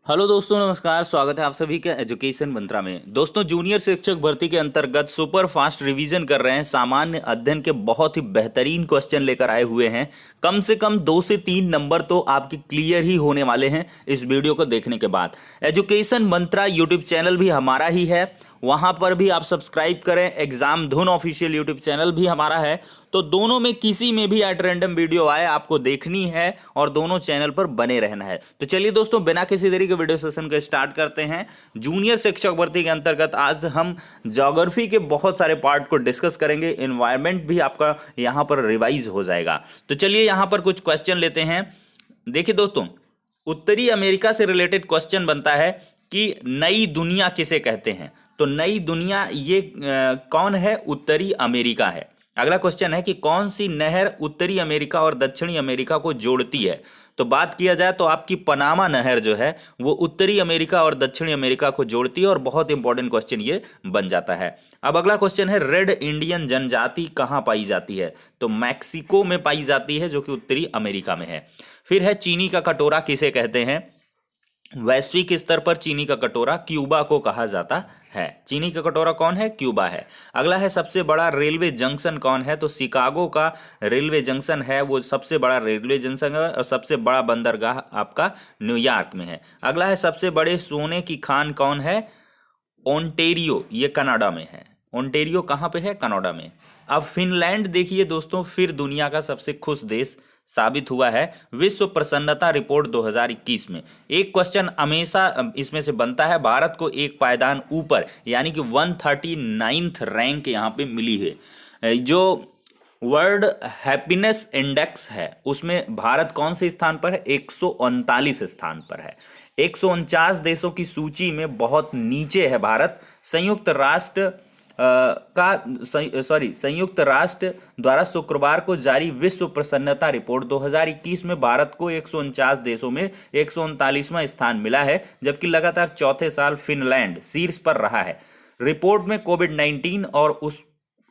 Hello दोस्तों, नमस्कार। स्वागत है आप सभी का एजुकेशन मंत्रा में। दोस्तों, जूनियर शिक्षक भर्ती के अंतर्गत सुपर फास्ट रिवीजन कर रहे हैं। सामान्य अध्ययन के बहुत ही बेहतरीन क्वेश्चन लेकर आए हुए हैं। कम से कम 2 से 3 नंबर तो आपके क्लियर ही होने वाले हैं इस वीडियो को देखने के बाद। एजुकेशन मंत्रा यूट्यूब चैनल भी हमारा ही है, वहां पर भी आप सब्सक्राइब करें। एग्जाम धुन ऑफिशियल यूट्यूब चैनल भी हमारा है। तो दोनों में किसी में भी एट रैंडम वीडियो आए आपको देखनी है और दोनों चैनल पर बने रहना है। तो चलिए दोस्तों, बिना किसी देरी के वीडियो सेशन को स्टार्ट करते हैं। जूनियर शिक्षक भर्ती के अंतर्गत आज हम ज्योग्राफी के बहुत सारे पार्ट को डिस्कस करेंगे। इन्वायरमेंट भी आपका यहाँ पर रिवाइज हो जाएगा। तो चलिए यहाँ पर कुछ क्वेश्चन लेते हैं। देखिए दोस्तों, उत्तरी अमेरिका से रिलेटेड क्वेश्चन बनता है कि नई दुनिया किसे कहते हैं। तो नई दुनिया ये कौन है? उत्तरी अमेरिका है। अगला क्वेश्चन है कि कौन सी नहर उत्तरी अमेरिका और दक्षिणी अमेरिका को जोड़ती है। तो बात किया जाए तो आपकी पनामा नहर जो है वो उत्तरी अमेरिका और दक्षिणी अमेरिका को जोड़ती है और बहुत इंपॉर्टेंट क्वेश्चन ये बन जाता है। अब अगला क्वेश्चन है, रेड इंडियन जनजाति कहाँ पाई जाती है? तो मैक्सिको में पाई जाती है, जो कि उत्तरी अमेरिका में है। फिर है, चीनी का कटोरा किसे कहते हैं? वैश्विक स्तर पर चीनी का कटोरा क्यूबा को कहा जाता है। चीनी का कटोरा कौन है? क्यूबा है। अगला है, सबसे बड़ा रेलवे जंक्शन कौन है? तो शिकागो का रेलवे जंक्शन है, वो सबसे बड़ा रेलवे जंक्शन है। और सबसे बड़ा बंदरगाह आपका न्यूयॉर्क में है। अगला है, सबसे बड़े सोने की खान कौन है? ओंटेरियो, ये कनाडा में है। ओंटेरियो कहाँ पे है? कनाडा में। अब फिनलैंड देखिए दोस्तों, फिर दुनिया का सबसे खुश देश साबित हुआ है विश्व प्रसन्नता रिपोर्ट 2021 में। एक क्वेश्चन हमेशा इसमें से बनता है, भारत को एक पायदान ऊपर यानी कि 139th रैंक यहाँ पे मिली है। जो वर्ल्ड हैप्पीनेस इंडेक्स है उसमें भारत कौन से स्थान पर है? 139 स्थान पर है। 149 देशों की सूची में बहुत नीचे है भारत। संयुक्त राष्ट्र द्वारा शुक्रवार को जारी विश्व प्रसन्नता रिपोर्ट 2021 में भारत को 149 देशों में 139वां स्थान मिला है, जबकि लगातार चौथे साल फिनलैंड शीर्ष पर रहा है। रिपोर्ट में कोविड-19 और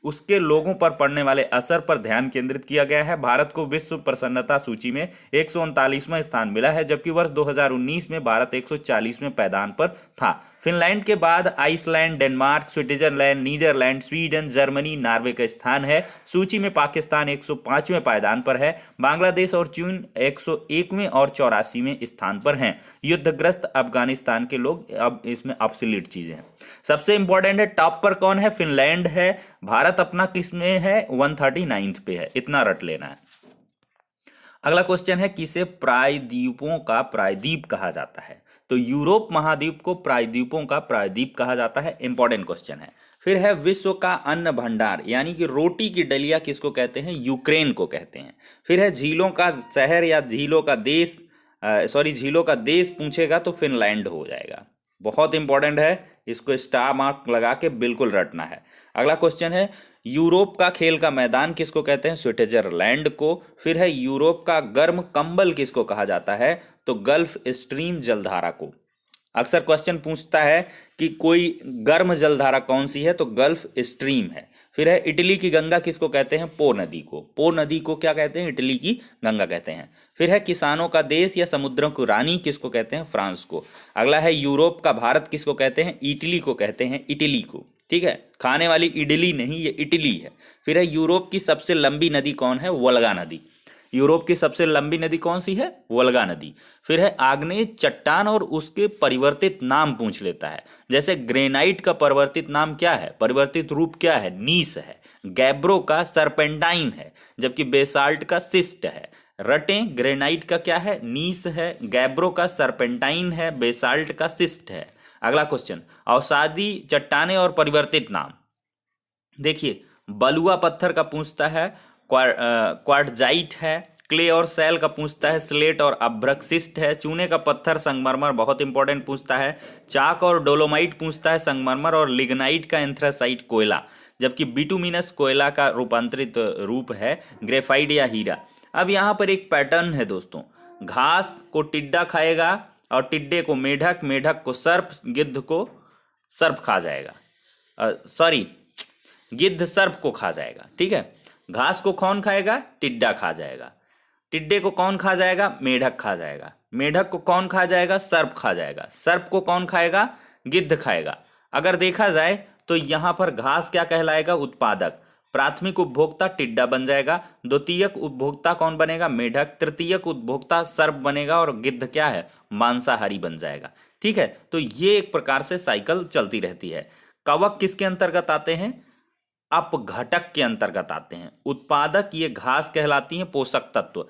उसके लोगों पर पड़ने वाले असर पर ध्यान केंद्रित किया गया है। भारत को विश्व प्रसन्नता सूची में 139वां स्थान मिला है, जबकि वर्ष 2019 में भारत 140वें पायदान पर था। फिनलैंड के बाद Iceland, Denmark, Switzerland, Netherlands, Sweden, Germany, Norway का स्थान है। सूची में पाकिस्तान 105वें पायदान पर है। बांग्लादेश और चीन 101वें और 84वें स्थान पर हैं। युद्धग्रस्त अफगानिस्तान के लोग अब इसमें ऑब्सोलीट चीजें हैं। सबसे इंपॉर्टेंट है, टॉप पर कौन है? फिनलैंड है। भारत अपना किस में है? 139th पे है। इतना रट लेना है। अगला क्वेश्चन है, किसे प्रायद्वीपों का प्रायद्वीप कहा जाता है? तो यूरोप महाद्वीप को प्रायद्वीपों का प्रायद्वीप कहा जाता है। इंपॉर्टेंट क्वेश्चन है। फिर है, विश्व का अन्न भंडार यानी कि रोटी की डलिया किसको कहते हैं? यूक्रेन को कहते हैं। फिर है, झीलों का शहर या झीलों का देश, झीलों का देश पूछेगा तो फिनलैंड हो जाएगा। बहुत इंपॉर्टेंट है, इसको स्टार मार्क लगा के बिल्कुल रटना है। अगला क्वेश्चन है, यूरोप का खेल का मैदान किसको कहते हैं? स्विट्जरलैंड को। फिर है, यूरोप का गर्म कंबल किसको कहा जाता है? तो गल्फ स्ट्रीम जलधारा को। अक्सर क्वेश्चन पूछता है कि कोई गर्म जलधारा कौन सी है? तो गल्फ स्ट्रीम है। फिर है, इटली की गंगा किसको कहते हैं? पो नदी को। पो नदी को क्या कहते हैं? इटली की गंगा कहते हैं। फिर है, किसानों का देश या समुद्रों की रानी किसको कहते हैं? फ्रांस को। अगला है, यूरोप का भारत किसको कहते हैं? इटली को कहते हैं। इटली को, ठीक है, खाने वाली इडली नहीं, ये इटली है। फिर है, यूरोप की सबसे लंबी नदी कौन है? वोल्गा नदी। यूरोप की सबसे लंबी नदी कौन सी है? वोल्गा नदी। फिर है, आग्नेय चट्टान और उसके परिवर्तित नाम पूछ लेता है। जैसे ग्रेनाइट का परिवर्तित नाम क्या है? परिवर्तित रूप क्या है? नीस है। गैब्रो का सरपेंटाइन है, जबकि बेसाल्ट का सिस्ट है। रटें, ग्रेनाइट का क्या है? नीस है। गैब्रो का सरपेंटाइन है। बेसाल्ट का सिस्ट है। अगला क्वेश्चन, अवसादी चट्टाने और परिवर्तित नाम। देखिए, बलुआ पत्थर का पूछता है, क्वार्टजाइट है। क्ले और सेल का पूछता है, स्लेट और अभ्रकशिस्ट है। चूने का पत्थर संगमरमर बहुत इंपॉर्टेंट पूछता है। चाक और डोलोमाइट पूछता है, संगमरमर। और लिग्नाइट का एंथ्रासाइट कोयला, जबकि बिटुमिनस कोयला का रूपांतरित रूप है ग्रेफाइट या हीरा। अब यहाँ पर एक पैटर्न है दोस्तों, घास को टिड्डा खाएगा और टिड्डे को मेढक, मेढक को सर्प, गिद्ध को सर्प खा जाएगा। सॉरी, गिद्ध सर्प को खा जाएगा, ठीक है। घास को कौन खाएगा? टिड्डा खा जाएगा। टिड्डे को कौन खा जाएगा? मेढक खा जाएगा। मेढक को कौन खा जाएगा? सर्प खा जाएगा। सर्प को कौन खाएगा? गिद्ध खाएगा। अगर देखा जाए तो यहां पर घास क्या कहलाएगा? उत्पादक। प्राथमिक उपभोक्ता टिड्डा बन जाएगा। द्वितीयक उपभोक्ता कौन बनेगा? मेढक। तृतीयक उपभोक्ता सर्प बनेगा और गिद्ध क्या है? मांसाहारी बन जाएगा। ठीक है, तो ये एक प्रकार से साइकिल चलती रहती है। कवक किसके अंतर्गत आते हैं? अपघटक के अंतर्गत आते हैं। उत्पादक ये घास कहलाती है, पोषक तत्व।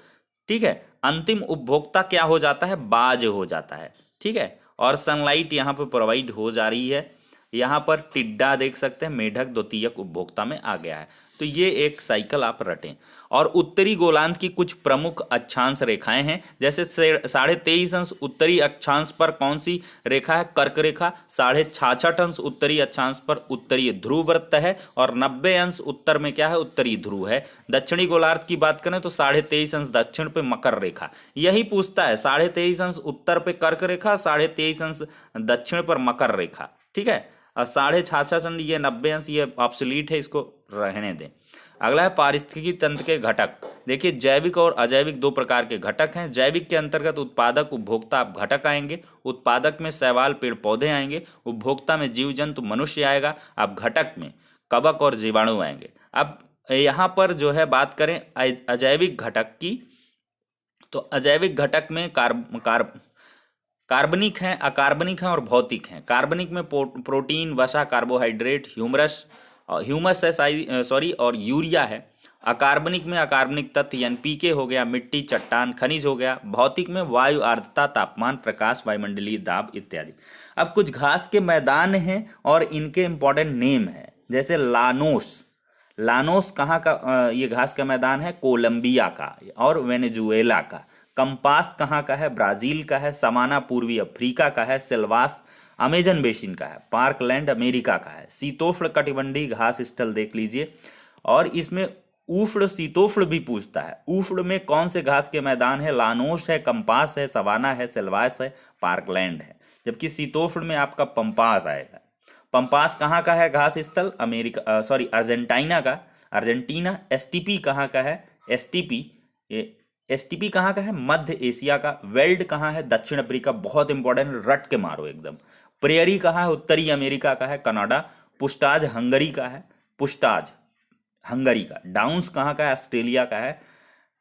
ठीक है, अंतिम उपभोक्ता क्या हो जाता है? बाज हो जाता है। ठीक है, और सनलाइट यहाँ पर प्रोवाइड हो जा रही है। यहाँ पर टिड्डा देख सकते हैं, मेढक द्वितीयक उपभोक्ता में आ गया है। तो ये एक साइकिल आप रटें। और उत्तरी गोलार्ध की कुछ प्रमुख अक्षांश रेखाएं हैं, जैसे 23.5 उत्तरी अक्षांश पर कौन सी रेखा है? कर्क रेखा। 66.5 उत्तरी अक्षांश पर उत्तरीय ध्रुव वृत्त है। और 90 उत्तर में क्या है? उत्तरी ध्रुव है। दक्षिणी गोलार्ध की बात करें तो 23.5 दक्षिण पे मकर रेखा। यही पूछता है, 23.5 उत्तर पे कर्क रेखा, 23.5 दक्षिण पर मकर रेखा। ठीक है, और 66.5 ये 90 ये ऑब्सोलीट है, इसको रहने दें। अगला है पारिस्थितिकी तंत्र के घटक। देखिए, जैविक और अजैविक दो प्रकार के घटक हैं। जैविक के अंतर्गत उत्पादक उपभोक्ता आप घटक आएंगे। उत्पादक में शैवाल पेड़ पौधे आएंगे। उपभोक्ता में जीव जंतु मनुष्य आएगा। अब घटक में कवक और जीवाणु आएंगे। अब यहाँ पर जो है बात करें अजैविक घटक की, तो अजैविक घटक में कार्बनिक हैं, अकार्बनिक हैं और भौतिक हैं। कार्बनिक में प्रोटीन, वसा, कार्बोहाइड्रेट, ह्यूमस है और यूरिया है। अकार्बनिक में अकार्बनिक तत्व एनपीके हो गया, मिट्टी, चट्टान, खनिज हो गया। भौतिक में वायु, आर्द्रता, तापमान, प्रकाश, वायुमंडलीय दाब इत्यादि। अब कुछ घास के मैदान हैं और इनके इंपॉर्टेंट नेम है, जैसे लानोस। लानोस कहाँ का ये घास का मैदान है? कोलंबिया का और वेनेजुएला का। कंपास कहाँ का है? ब्राजील का है। समाना पूर्वी अफ्रीका का है। सिल्वास अमेजन बेसिन का है। पार्कलैंड अमेरिका का है। शीतोष्ण कटिबंधीय घास स्थल देख लीजिए, और इसमें उष्ण शीतोष्ण भी पूछता है। उष्ण में कौन से घास के मैदान है? लानोस है, कंपास है, सवाना है, सिल्वास है, पार्कलैंड है। जबकि शीतोष्ण में आपका पंपास आएगा। पंपास कहाँ का है घास स्थल? अर्जेंटीना का। अर्जेंटीना। एसटीपी कहाँ का है? एसटीपी कहाँ का है? मध्य एशिया का। वेल्ड कहाँ है? दक्षिण अफ्रीका। बहुत इंपॉर्टेंट, रट के मारो एकदम। प्रेयरी कहाँ है? उत्तरी अमेरिका का है, कनाडा। पुस्टाज हंगरी का है। पुस्टाज हंगरी का। डाउन्स कहाँ का है? ऑस्ट्रेलिया का है।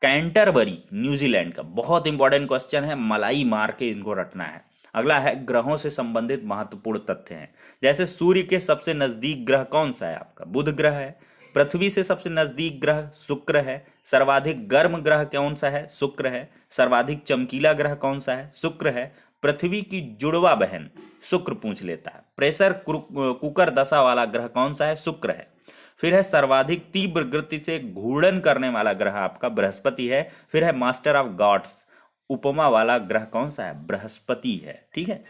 कैंटरबरी न्यूजीलैंड का। बहुत इंपॉर्टेंट क्वेश्चन है, मलाई मार के इनको रटना है। अगला है ग्रहों से संबंधित महत्वपूर्ण तथ्य हैं, जैसे सूर्य के सबसे नजदीक ग्रह कौन सा है? आपका बुध ग्रह है। पृथ्वी से सबसे नजदीक ग्रह शुक्र है। सर्वाधिक गर्म ग्रह कौन सा है? शुक्र है। सर्वाधिक चमकीला ग्रह कौन सा है? शुक्र है। पृथ्वी की जुड़वा बहन शुक्र पूछ लेता है। प्रेशर कुकर दशा वाला ग्रह कौन सा है? शुक्र है। फिर है सर्वाधिक तीव्र गति से घूर्णन करने वाला ग्रह आपका बृहस्पति है। फिर है मास्टर ऑफ गॉड्स उपमा वाला ग्रह कौन सा है? बृहस्पति है। ठीक है,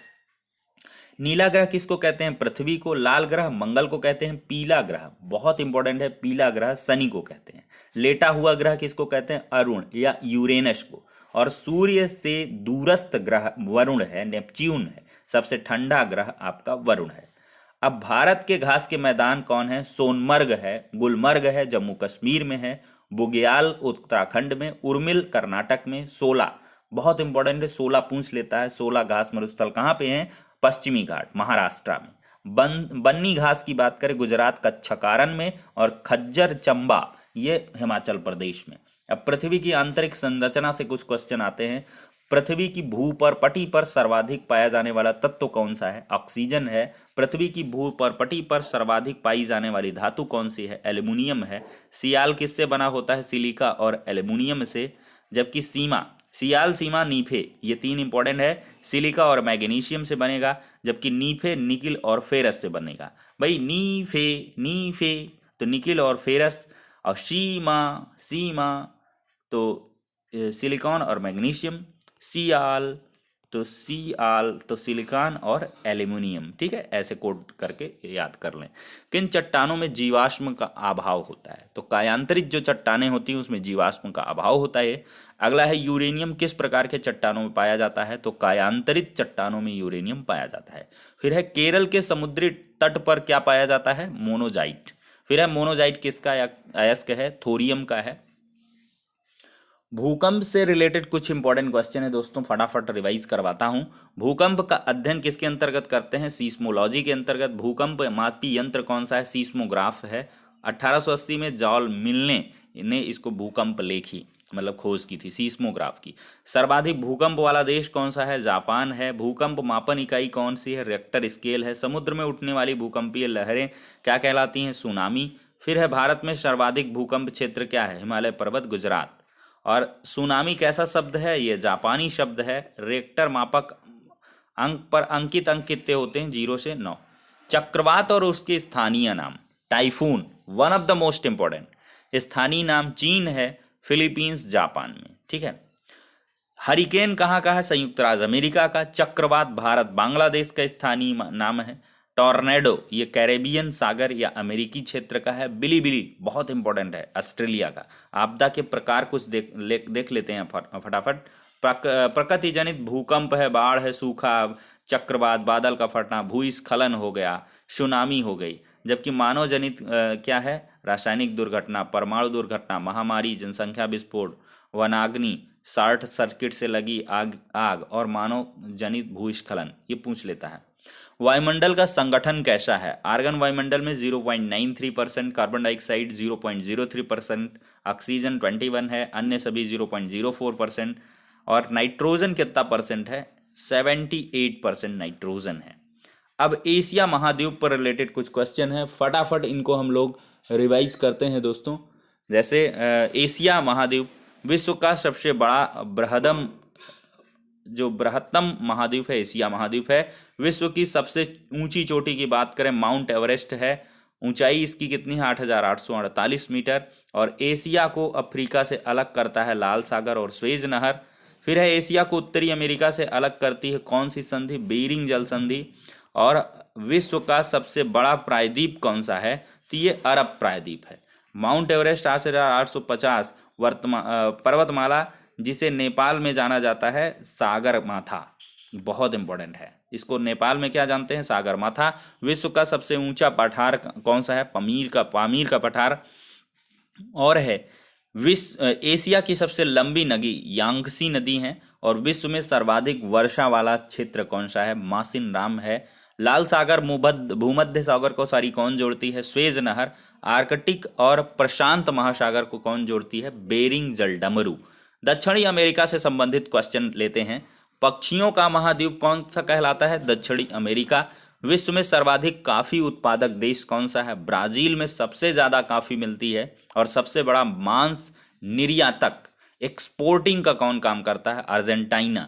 नीला ग्रह किसको कहते हैं? पृथ्वी को। लाल ग्रह मंगल को कहते हैं। पीला ग्रह बहुत इंपॉर्टेंट है, पीला ग्रह शनि को कहते हैं। लेटा हुआ ग्रह किसको कहते हैं? अरुण या यूरेनस को। और सूर्य से दूरस्थ ग्रह वरुण है, नेपच्यून है। सबसे ठंडा ग्रह आपका वरुण है। अब भारत के घास के मैदान कौन है? सोनमर्ग है, गुलमर्ग है, जम्मू कश्मीर में है, बुग्याल उत्तराखंड में, उर्मिल कर्नाटक में, सोला बहुत इंपॉर्टेंट है, सोला पूछ लेता है। सोला घास मरुस्थल कहाँ पे हैं? पश्चिमी घाट महाराष्ट्र में। बन्नी घास की बात करें गुजरात कच्छकारन में, और खज्जर चंबा ये हिमाचल प्रदेश में। अब पृथ्वी की आंतरिक संरचना से कुछ क्वेश्चन आते हैं। पृथ्वी की भू पर पटी पर सर्वाधिक पाया जाने वाला तत्व कौन सा है? ऑक्सीजन है। पृथ्वी की भू पर पटी पर सर्वाधिक पाई जाने वाली धातु कौन सी है? एल्युमिनियम है। सियाल किससे बना होता है? सिलिका और एल्युमिनियम से। जबकि सियाल, सीमा, नीफे ये तीन इंपॉर्टेंट है। सिलिका और मैग्नीशियम से बनेगा, जबकि नीफे निकिल और फेरस से बनेगा। भाई नीफे तो निकिल और फेरस, और सीमा तो सिलिकॉन और मैग्नीशियम। सियाल तो सिलिकॉन और एल्युमिनियम। ठीक है, ऐसे कोड करके याद कर लें। किन चट्टानों में जीवाश्म का अभाव होता है? तो कायांतरित जो चट्टानें होती हैं उसमें जीवाश्म का अभाव होता है। अगला है यूरेनियम किस प्रकार के चट्टानों में पाया जाता है? तो कायांतरित चट्टानों में यूरेनियम पाया जाता है। फिर है केरल के समुद्री तट पर क्या पाया जाता है? मोनोजाइट। फिर है मोनोजाइट किसका अयस्क है? थोरियम का है। भूकंप से रिलेटेड कुछ इंपॉर्टेंट क्वेश्चन है दोस्तों, फटाफट रिवाइज करवाता हूं। भूकंप का अध्ययन किसके अंतर्गत करते हैं? सीस्मोलॉजी के अंतर्गत। भूकंप मापी यंत्र कौन सा है? सीस्मोग्राफ है। 1880 में जॉल मिलने ने इसको भूकंप लेखी मतलब खोज की थी सीस्मोग्राफ की। सर्वाधिक भूकंप वाला देश कौन सा है? जापान है। भूकंप मापन इकाई कौन सी है? रिक्टर स्केल है। समुद्र में उठने वाली भूकंपीय लहरें क्या कहलाती हैं? सुनामी। फिर है भारत में सर्वाधिक भूकंप क्षेत्र क्या है? हिमालय पर्वत, गुजरात। और सुनामी कैसा शब्द है? ये जापानी शब्द है। रेक्टर मापक अंक पर अंकित अंक कितने होते हैं? 0 से 9। चक्रवात और उसके स्थानीय नाम। Typhoon one of the most important. स्थानीय नाम चीन है, फिलीपींस, जापान में। ठीक है। हरिकेन कहाँ का है? संयुक्त राज्य अमेरिका का। चक्रवात भारत बांग्लादेश का स्थानीय नाम है। टॉर्नेडो ये कैरेबियन सागर या अमेरिकी क्षेत्र का है। बिलीबिली बहुत इंपॉर्टेंट है, ऑस्ट्रेलिया का। आपदा के प्रकार कुछ देख लेते हैं फटाफट। प्रकृति जनित भूकंप है, बाढ़ है, सूखा, चक्रवात, बादल का फटना, भूस्खलन हो गया, सुनामी हो गई। जबकि मानव जनित क्या है? रासायनिक दुर्घटना, परमाणु दुर्घटना, महामारी, जनसंख्या विस्फोट, वनाग्नि, शॉर्ट सर्किट से लगी आग और मानव जनित भूस्खलन, ये पूछ लेता है। वायुमंडल का संगठन कैसा है? आर्गन वायुमंडल में 0.93%, कार्बन डाइऑक्साइड 0.03%, ऑक्सीजन 21 है, अन्य सभी 0.04%। और नाइट्रोजन कितना परसेंट है? 78% नाइट्रोजन है। अब एशिया महाद्वीप पर रिलेटेड कुछ क्वेश्चन है, फटाफट इनको हम लोग रिवाइज करते हैं दोस्तों। जैसे एशिया महाद्वीप विश्व का सबसे बड़ा बृहत्तम महाद्वीप है, एशिया महाद्वीप है। विश्व की सबसे ऊंची चोटी की बात करें, माउंट एवरेस्ट है। ऊंचाई इसकी कितनी है? 8,848 मीटर। और एशिया को अफ्रीका से अलग करता है लाल सागर और स्वेज नहर। फिर है एशिया को उत्तरी अमेरिका से अलग करती है कौन सी संधि? बेरिंग जल संधि। और विश्व का सबसे बड़ा प्रायद्वीप कौन सा है? तो ये अरब प्रायद्वीप है। माउंट एवरेस्ट 8,850 पर्वतमाला, जिसे नेपाल में जाना जाता है सागर माथा, बहुत इंपॉर्टेंट है। इसको नेपाल में क्या जानते हैं? सागर माथा। विश्व का सबसे ऊंचा पठार कौन सा है? पामीर का पठार। और है एशिया की सबसे लंबी नदी यांगसी नदी है। और विश्व में सर्वाधिक वर्षा वाला क्षेत्र कौन सा है? मासिनराम है। लाल सागर भूमध्य सागर को सारी कौन जोड़ती है? स्वेज नहर। आर्कटिक और प्रशांत महासागर को कौन जोड़ती है? बेरिंग जलडमरू। दक्षिणी अमेरिका से संबंधित क्वेश्चन लेते हैं। पक्षियों का महाद्वीप कौन सा कहलाता है? दक्षिणी अमेरिका। विश्व में सर्वाधिक काफी उत्पादक देश कौन सा है? ब्राजील में सबसे ज्यादा काफी मिलती है। और सबसे बड़ा मांस निर्यातक एक्सपोर्टिंग का कौन काम करता है? अर्जेंटीना।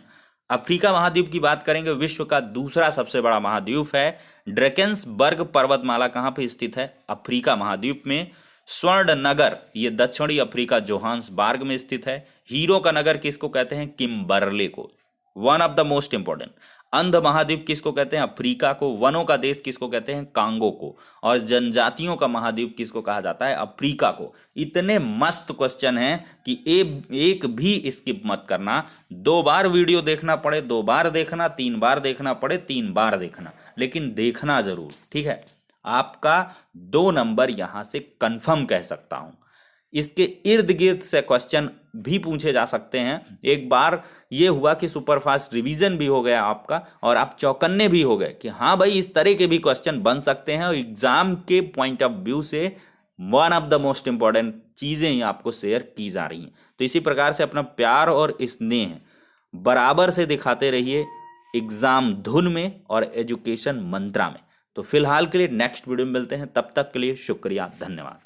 अफ्रीका महाद्वीप की बात करेंगे, विश्व का दूसरा सबसे बड़ा महाद्वीप है। ड्रैकेंसबर्ग पर्वतमाला कहाँ पे स्थित है? अफ्रीका महाद्वीप में। स्वर्ण नगर ये दक्षिणी अफ्रीका जोहान्सबर्ग में स्थित है। हीरो का नगर किसको कहते हैं? किम्बर्ले को, one of the most important. अंध महाद्वीप किसको कहते हैं? अफ्रीका को। वनों का देश किसको कहते हैं? कांगो को। और जनजातियों का महाद्वीप किसको कहा जाता है? अफ्रीका को। इतने मस्त क्वेश्चन हैं कि एक भी स्किप मत करना। 2 बार वीडियो देखना पड़े 2 बार देखना, 3 बार देखना पड़े 3 बार देखना, लेकिन देखना जरूर। ठीक है, आपका 2 नंबर यहां से कंफर्म कह सकता हूं। इसके इर्द गिर्द से क्वेश्चन भी पूछे जा सकते हैं। एक बार ये हुआ कि सुपरफास्ट रिवीजन भी हो गया आपका और आप चौकन्ने भी हो गए कि हाँ भाई इस तरह के भी क्वेश्चन बन सकते हैं। और एग्जाम के पॉइंट ऑफ व्यू से one of the most important चीजें ही आपको शेयर की जा रही हैं। तो इसी प्रकार से अपना प्यार और स्नेह बराबर से दिखाते रहिए एग्जाम धुन में और एजुकेशन मंत्रा में। तो फिलहाल के लिए नेक्स्ट वीडियो में मिलते हैं, तब तक के लिए शुक्रिया, धन्यवाद।